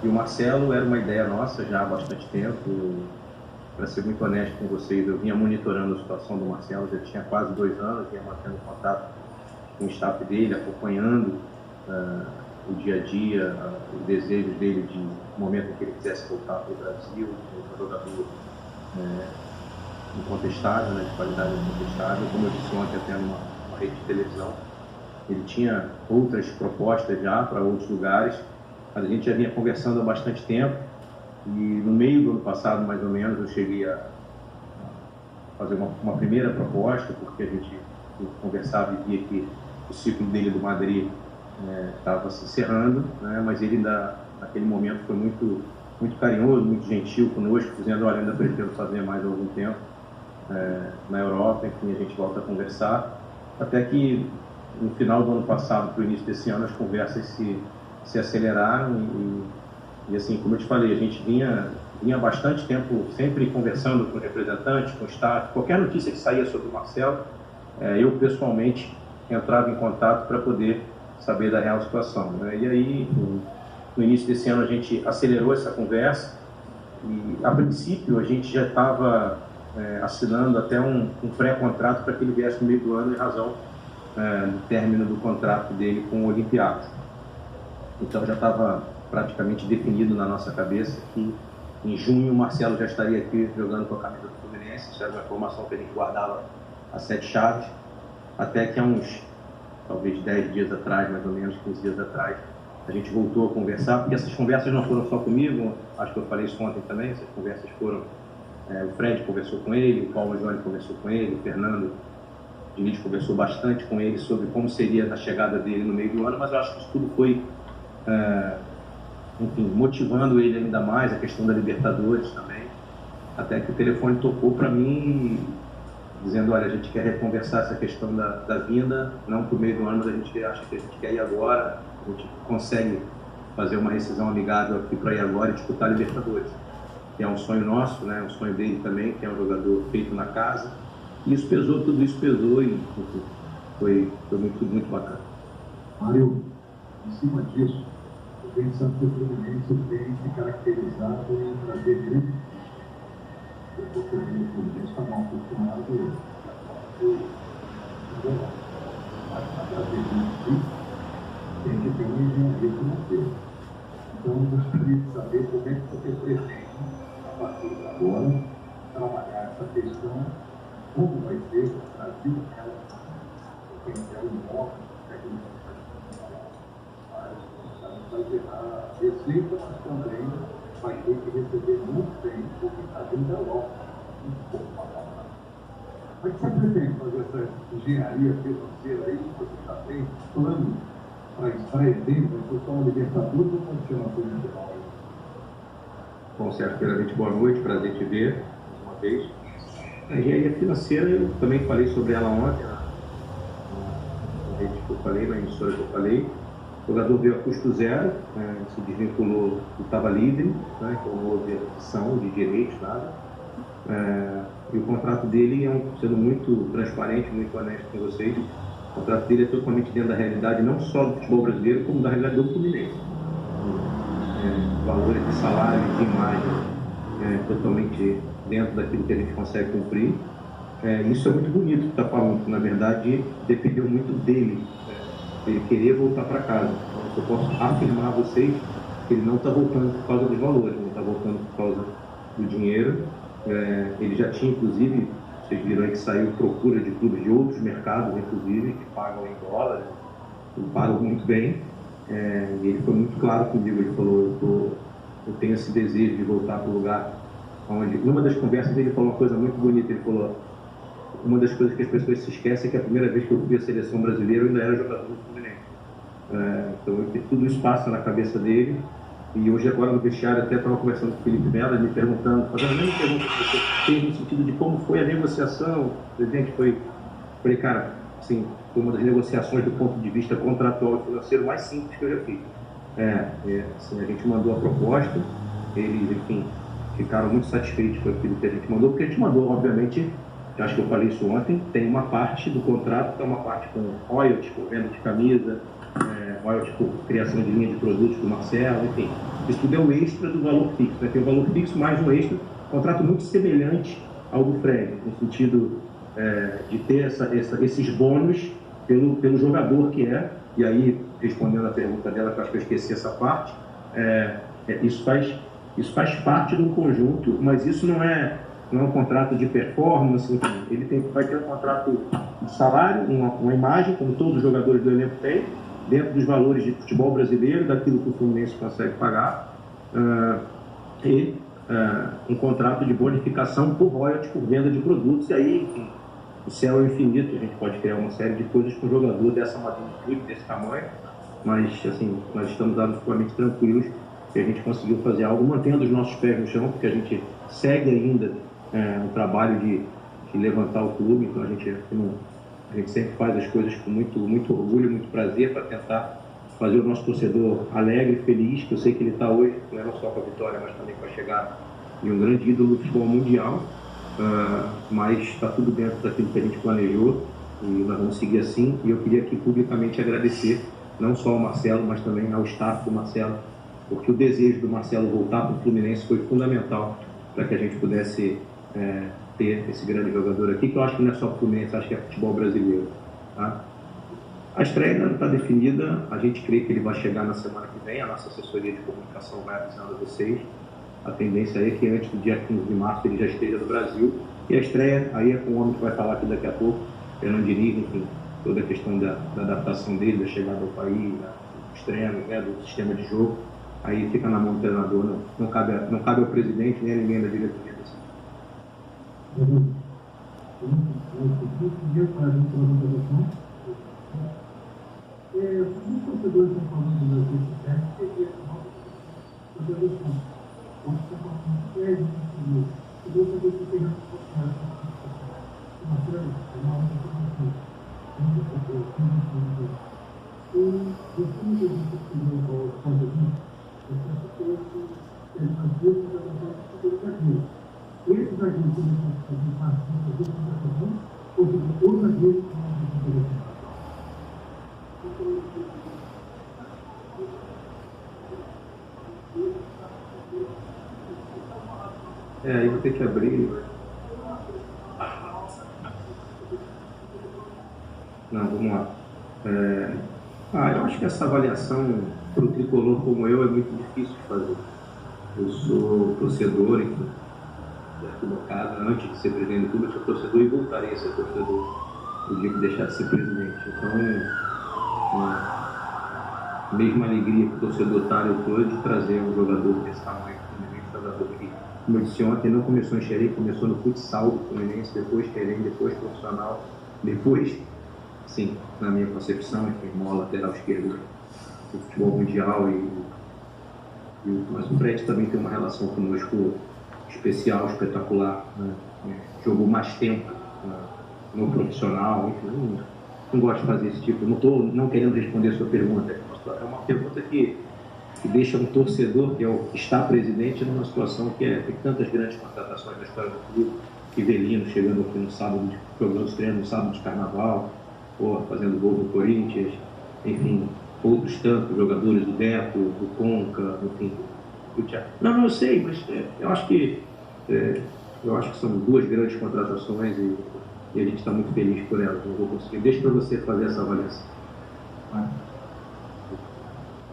E o Marcelo era uma ideia nossa já há bastante tempo. Para ser muito honesto com vocês, eu vinha monitorando a situação do Marcelo, já tinha quase 2 anos, vinha mantendo contato com o staff dele, acompanhando o dia a dia, os desejos dele de momento em que ele quisesse voltar para o Brasil, um jogador incontestável, né, de qualidade incontestável. Como eu disse ontem até numa rede de televisão, ele tinha outras propostas já para outros lugares, mas a gente já vinha conversando há bastante tempo. E no meio do ano passado, mais ou menos, eu cheguei a fazer uma primeira proposta, porque a gente conversava e via que o ciclo dele do Madrid estava se encerrando, né? Mas ele ainda, naquele momento, foi muito, muito carinhoso, muito gentil conosco, dizendo: olha, ainda pretendo fazer mais algum tempo na Europa. Enfim, a gente volta a conversar, até que no final do ano passado para o início desse ano as conversas se aceleraram e assim, como eu te falei, a gente vinha bastante tempo sempre conversando com representantes, com o staff. Qualquer notícia que saía sobre o Marcelo, eu pessoalmente entrava em contato para poder saber da real situação, né? E aí, no início desse ano, a gente acelerou essa conversa e, a princípio, a gente já estava assinando até um pré-contrato para que ele viesse no meio do ano, em razão do término do contrato dele com o Olympiacos. Então, já estava praticamente definido na nossa cabeça que em junho o Marcelo já estaria aqui jogando com a camisa do Fluminense. Isso era uma informação que a gente guardava a 7 chaves, até que há uns, talvez 10 dias atrás, mais ou menos 15 dias atrás, a gente voltou a conversar, porque essas conversas não foram só comigo, acho que eu falei isso ontem também, essas conversas foram, o Fred conversou com ele, o Paulo Jones conversou com ele, o Fernando Diniz conversou bastante com ele sobre como seria a chegada dele no meio do ano, mas eu acho que isso tudo foi enfim, motivando ele ainda mais, a questão da Libertadores também, até que o telefone tocou para mim, dizendo: olha, a gente quer reconversar essa questão da vinda, não por meio do ano, mas a gente acha que a gente quer ir agora, a gente consegue fazer uma rescisão amigável aqui para ir agora e disputar a Libertadores, que é um sonho nosso, né, um sonho dele também, que é um jogador feito na casa. E isso pesou, tudo isso pesou e enfim, foi muito, muito bacana. Mário, em cima disso, pensando que o Fluminense tem se caracterizado em trazer grandes. O Fluminense está mal acostumado a trazer grandes, tem que ter uma engenharia financeira. Então, eu gostaria de saber como é que você pretende, a partir de agora, trabalhar essa questão, como vai ser o Brasil, quem é o imóvel, vai gerar receita, mas também vai ter que receber muito bem o que está vindo da Europa. Mas você pretende fazer essa engenharia financeira aí? Você já tem plano para estreia dele, para discussão da Libertadores, ou continua a coisa geral? Bom, Sérgio, primeiramente, boa noite, prazer te ver mais uma vez. A engenharia financeira, eu também falei sobre ela ontem, na rede que eu falei, na emissora que eu falei. O jogador veio a custo zero, se desvinculou, estava livre, né, então não houve adição de direitos, nada. E o contrato dele sendo muito transparente, muito honesto com vocês, o contrato dele é totalmente dentro da realidade, não só do futebol brasileiro, como da realidade do Fluminense. Valores de salário, de imagem, totalmente dentro daquilo que a gente consegue cumprir. Isso é muito bonito que está falando, na verdade dependeu muito dele. Ele queria voltar para casa. Então, eu posso afirmar a vocês que ele não está voltando por causa dos valores, não está voltando por causa do dinheiro. Ele já tinha, inclusive, vocês viram aí que saiu procura de clubes de outros mercados, inclusive, que pagam em dólares, e pagam muito bem. E ele foi muito claro comigo, ele falou: eu tenho esse desejo de voltar para o lugar onde... Numa das conversas ele falou uma coisa muito bonita, ele falou: uma das coisas que as pessoas se esquecem é que a primeira vez que eu vi a seleção brasileira eu ainda era jogador do Fluminense. Então tudo isso passa na cabeça dele. E hoje, agora no vestiário, até estava conversando com o Felipe Melo, me perguntando, fazendo a mesma pergunta que você fez, no sentido de como foi a negociação. O presidente falei, cara, assim, foi uma das negociações do ponto de vista contratual e financeiro mais simples que eu já fiz. Assim, a gente mandou a proposta, eles, enfim, ficaram muito satisfeitos com aquilo que a gente mandou, porque a gente mandou, obviamente, acho que eu falei isso ontem, tem uma parte do contrato que é uma parte com royalties, com venda de camisa, royalties por criação de linha de produtos do Marcelo, enfim. Isso tudo é o extra do valor fixo, né? Tem o valor fixo mais um extra, contrato muito semelhante ao do Fred, no sentido de ter esses bônus pelo jogador que é, e aí, respondendo a pergunta dela, que eu acho que eu esqueci essa parte, isso faz parte de um conjunto, mas isso não é um contrato de performance, enfim. Ele vai ter um contrato de salário, uma imagem, como todos os jogadores do elenco têm, dentro dos valores de futebol brasileiro, daquilo que o Fluminense consegue pagar, e um contrato de bonificação por royalties, por venda de produtos, e aí, enfim, o céu é infinito, a gente pode criar uma série de coisas com um jogador dessa magnitude, desse tamanho, mas, assim, nós estamos absolutamente tranquilos que a gente conseguiu fazer algo mantendo os nossos pés no chão, porque a gente segue ainda um trabalho de levantar o clube, então a gente sempre faz as coisas com muito, muito orgulho, muito prazer, para tentar fazer o nosso torcedor alegre, feliz, que eu sei que ele está hoje, não só com a vitória, mas também com a chegada de um grande ídolo do futebol mundial, mas está tudo dentro daquilo que a gente planejou e nós vamos seguir assim. E eu queria aqui publicamente agradecer não só ao Marcelo, mas também ao staff do Marcelo, porque o desejo do Marcelo voltar para o Fluminense foi fundamental para que a gente pudesse ter esse grande jogador aqui, que eu acho que não é só Fluminense, acho que é futebol brasileiro. Tá? A estreia ainda não está definida, a gente crê que ele vai chegar na semana que vem, a nossa assessoria de comunicação vai avisando a vocês. A tendência é que antes do dia 15 de março ele já esteja no Brasil. E a estreia aí é com o homem que vai falar aqui daqui a pouco, Fernando Diniz, enfim, toda a questão da adaptação dele, da chegada ao país, dos treinos, do sistema de jogo. Aí fica na mão do treinador, não cabe ao presidente nem a ninguém da diretoria. Os torcedores estão falando das redes sociais que é a evolução. Onde está passando 10 anos, eu vou saber se tem responsabilidade. Marcelo, é uma hora de informação. Você me disse que o Fernandinho, você falou que ele fazia uma gravação de zagueiro. Esse zagueiro que ele fazia parte da gravação, ou seja, o zagueiro que não fazia gravação. Aí vou ter que abrir. Não, vamos lá. Eu acho que essa avaliação para o tricolor como eu é muito difícil de fazer. Eu sou torcedor, enfim, da arquibancada, antes de ser presidente do clube, eu sou torcedor e voltarei a ser torcedor no dia que deixar de ser presidente. Então, mesma alegria que o torcedor está, eu estou de trazer um jogador desse tamanho, um jogador que, como eu disse ontem, não começou em Xerém, começou no futsal do Fluminense, depois Xerém, depois profissional, depois, sim, na minha concepção, enfim, maior lateral esquerdo do futebol mundial, mas o Fred também tem uma relação conosco especial, espetacular, né? Jogou mais tempo no profissional, enfim, não gosto de fazer esse tipo, não estou não querendo responder a sua pergunta, é uma pergunta que deixa um torcedor, que está presidente, numa situação que tem tantas grandes contratações na história do clube, Rivelino chegando aqui no sábado, jogando os treinos no sábado de carnaval, fazendo gol no Corinthians, enfim, outros tantos jogadores do Deco, do Conca, enfim, do Thiago. Não, eu sei, mas eu acho que são duas grandes contratações e a gente está muito feliz por elas. Não vou conseguir. Deixa para você fazer essa avaliação.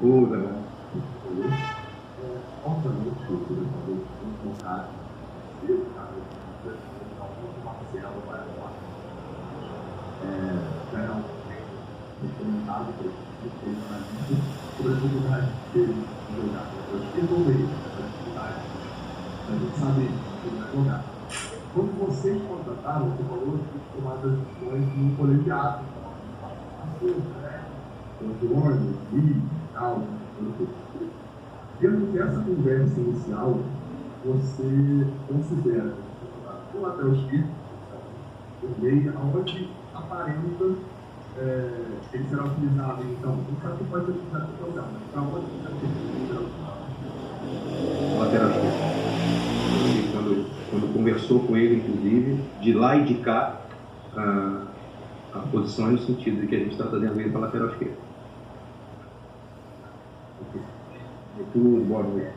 Galera. Obviamente, o clube talvez não contar Marcelo vai lá. Já não tem comentado sobre a dificuldade dele de jogar. Eu acho que resolver essa dificuldade. A gente sabe que ele vai jogar. Quando vocês contrataram, você falou de tomar decisões no colegiado. Antônio, Gui, tal, dentro dessa conversa inicial, você considera o lateral esquerdo, o meio, aonde aparenta ele será utilizado, então, não sabe que pode ser utilizado para o lugar, mas para onde ele será utilizado? Lateral esquerdo. Quando conversou com ele, inclusive, de lá e de cá, a posição é no sentido de que a gente está trazendo ele para a lateral esquerda. Tudo, boa noite.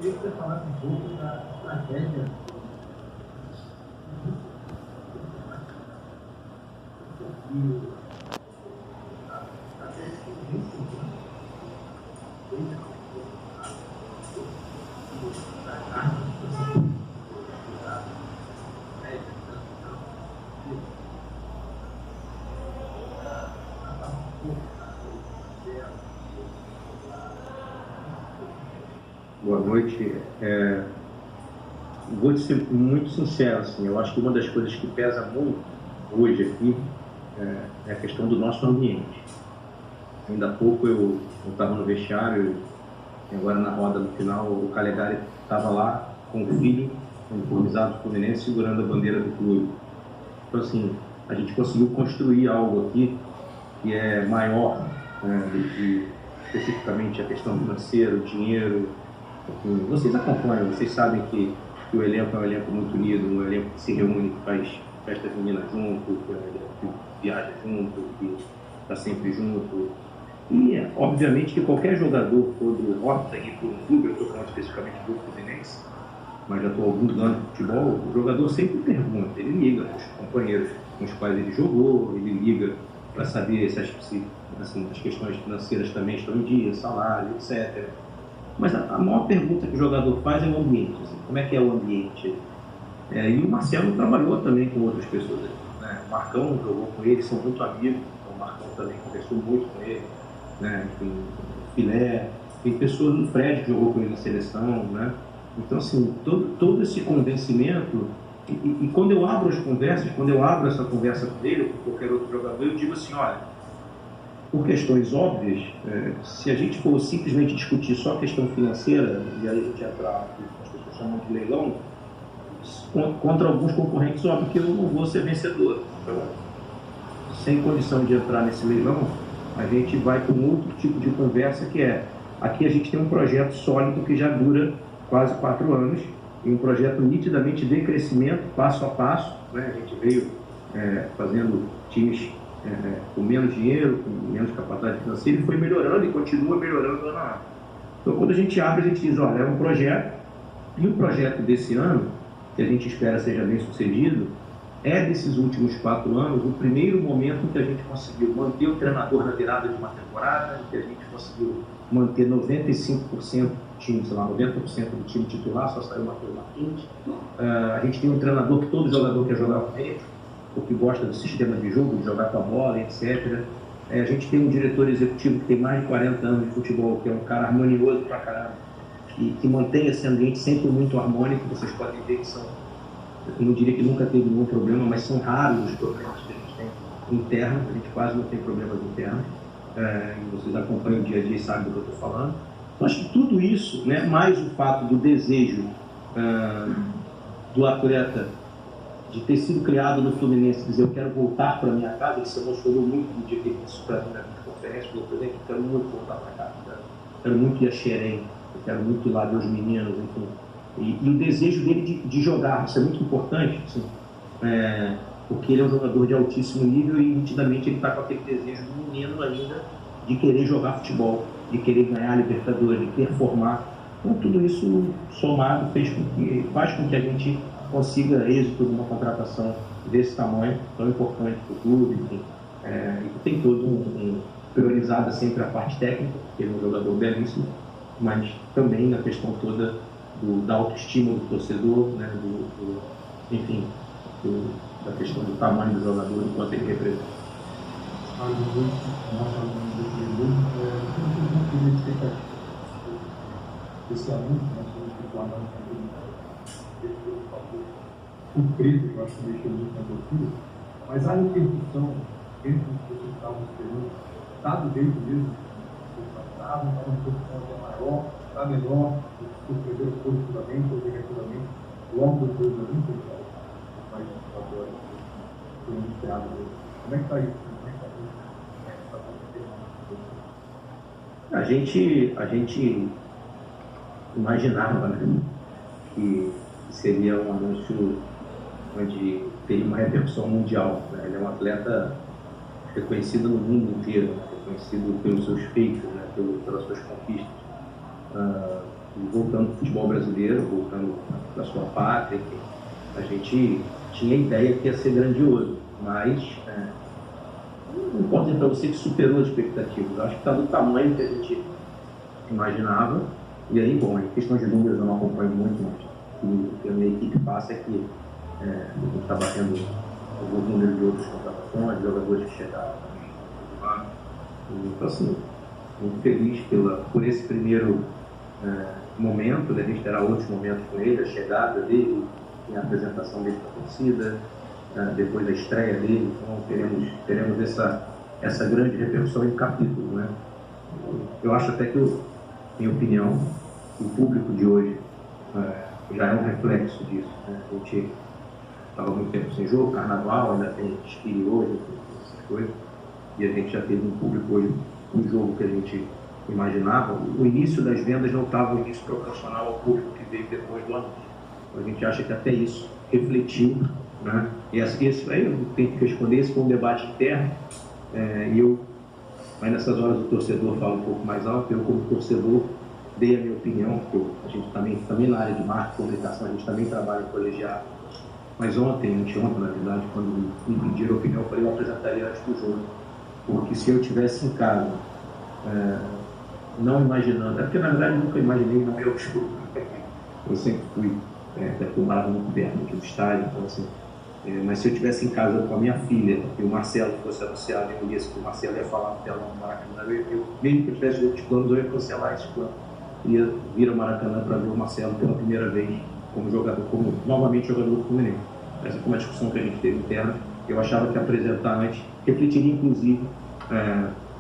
Eu queria que você falasse um pouco da estratégia Boa noite. Vou ser muito sincero, assim, eu acho que uma das coisas que pesa muito hoje aqui é a questão do nosso ambiente. Ainda há pouco eu estava no vestiário e agora na roda no final o Calegari estava lá com o filho, uniformizado do Fluminense, segurando a bandeira do clube. Então, assim, a gente conseguiu construir algo aqui que é maior do que especificamente a questão financeira, o dinheiro. Vocês acompanham, vocês sabem que o elenco é um elenco muito unido, um elenco que se reúne, que faz festa junina junto, que viaja junto, que está sempre junto. E, obviamente, que qualquer jogador, quando opta ir para um clube, eu estou falando especificamente do Fluminense, mas já estou há alguns anos no futebol, o jogador sempre pergunta, ele liga aos companheiros com os quais ele jogou, ele liga para saber se as questões financeiras também estão em dia, salário, etc. Mas a maior pergunta que o jogador faz é o ambiente. Assim, como é que é o ambiente? E o Marcelo trabalhou também com outras pessoas. Né? O Marcão jogou com ele, são muito amigos. Então o Marcão também conversou muito com ele. Né? Tem o Filé, tem pessoas no Fred que jogou com ele na seleção. Né? Então, assim, todo esse convencimento. E quando eu abro as conversas, quando eu abro essa conversa com ele ou com qualquer outro jogador, eu digo assim: olha, por questões óbvias, se a gente for simplesmente discutir só a questão financeira, e aí a gente entrar no que as pessoas chamam de leilão, contra alguns concorrentes, óbvio que eu não vou ser vencedor. Então, sem condição de entrar nesse leilão, a gente vai com outro tipo de conversa, que aqui a gente tem um projeto sólido que já dura quase 4 anos, e um projeto nitidamente de crescimento, passo a passo. Né? A gente veio fazendo times com menos dinheiro, com menos capacidade financeira, e foi melhorando e continua melhorando ano a ano. Então, quando a gente abre, a gente diz: olha, é um projeto, e o projeto desse ano, que a gente espera seja bem sucedido, é desses últimos 4 anos o primeiro momento em que a gente conseguiu manter o treinador na virada de uma temporada, em que a gente conseguiu manter 95% do time, sei lá, 90% do time titular, só saiu o Matheus Martins. A gente tem um treinador que todo jogador quer jogar com ele, porque gosta do sistema de jogo, de jogar com a bola, etc. A gente tem um diretor executivo que tem mais de 40 anos de futebol, que é um cara harmonioso pra caramba, que mantém esse ambiente sempre muito harmônico. Vocês podem ver que são, eu não diria que nunca teve nenhum problema, mas são raros os problemas que a gente tem internos, a gente quase não tem problemas internos, e vocês acompanham o dia a dia e sabem do que eu estou falando. Então, acho que tudo isso, né, mais o fato do desejo do atleta de ter sido criado no Fluminense, dizer: eu quero voltar para minha casa. Ele se emocionou muito no dia que ele disse para mim na conferência, falou: eu quero muito voltar para casa, quero muito ir a Xerém, eu quero muito ir lá ver os meninos, enfim. E o desejo dele de jogar, isso é muito importante, assim, porque ele é um jogador de altíssimo nível e nitidamente ele está com aquele desejo do menino ainda de querer jogar futebol, de querer ganhar a Libertadores, de performar. Então, tudo isso somado faz com que a gente consiga êxito numa contratação desse tamanho, tão importante para o clube, enfim, e que tem todo priorizada sempre a parte técnica, porque ele é um jogador belíssimo, mas também na questão toda da autoestima do torcedor, né, enfim, da questão do tamanho do jogador e quanto ele representa. Esse anúncio, nós temos que falar surpresa, que eu acho que mexeu muito na torcida, mas a repercussão dentro do que vocês estavam esperando está do jeito mesmo que vocês estavam, está uma repercussão até maior, está menor, surpreendeu positivamente ou negativamente, logo depois da luta, mas agora foi iniciado. Como é que está isso? A gente imaginava, né, que seria um anúncio onde teria uma repercussão mundial, né? Ele é um atleta reconhecido no mundo inteiro, né? Reconhecido pelos seus feitos, né? Pelas suas conquistas. Voltando para o futebol brasileiro, voltando para a sua pátria, enfim, a gente tinha a ideia que ia ser grandioso, mas não posso dizer para você que superou as expectativas. Eu acho que está do tamanho que a gente imaginava. E aí, bom, em questão de números eu não acompanho muito, mas o que a minha equipe passa é que a gente está batendo alguns números de outras contratações, de jogadores que chegaram também. Então, assim, muito feliz por esse primeiro momento, né? A gente terá outros momentos com ele, a chegada dele, a apresentação dele para a torcida, depois da estreia dele. Então teremos essa grande repercussão em capítulo, né? Eu acho até que, minha opinião, o público de hoje já é um reflexo disso, né? A gente estava muito tempo sem jogo, carnaval, ainda tem desfile hoje, essas coisas, e a gente já teve um público hoje, um jogo que a gente imaginava. O início das vendas não estava o início proporcional ao público que veio depois do anúncio. A gente acha que até isso refletiu, né? E isso aí eu tenho que responder, esse foi um debate interno, mas nessas horas o torcedor fala um pouco mais alto. Eu, como torcedor, dei a minha opinião, porque a gente também na área de marketing e comunicação, a gente também trabalha em colegiado. Mas anteontem, na verdade, quando me pediram a opinião, eu falei que eu apresentaria antes do jogo, porque se eu estivesse em casa, não imaginando, porque na verdade eu nunca imaginei no meu jogo, eu sempre fui, até porque eu morava muito perto aqui do estádio, então assim, mas se eu estivesse em casa com a minha filha e o Marcelo fosse anunciado, eu ia que o Marcelo ia falar no telão do Maracanã, mesmo que eu tivesse outros planos, eu ia cancelar esse plano, ia vir ao Maracanã para ver o Marcelo pela primeira vez como jogador, como novamente jogador do Fluminense. Essa foi uma discussão que a gente teve interna. Eu achava que apresentar antes refletiria, inclusive,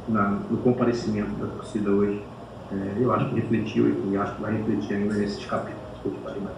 no comparecimento da torcida hoje. Eu acho que refletiu e acho que vai refletir ainda nesses capítulos que eu te falei mais.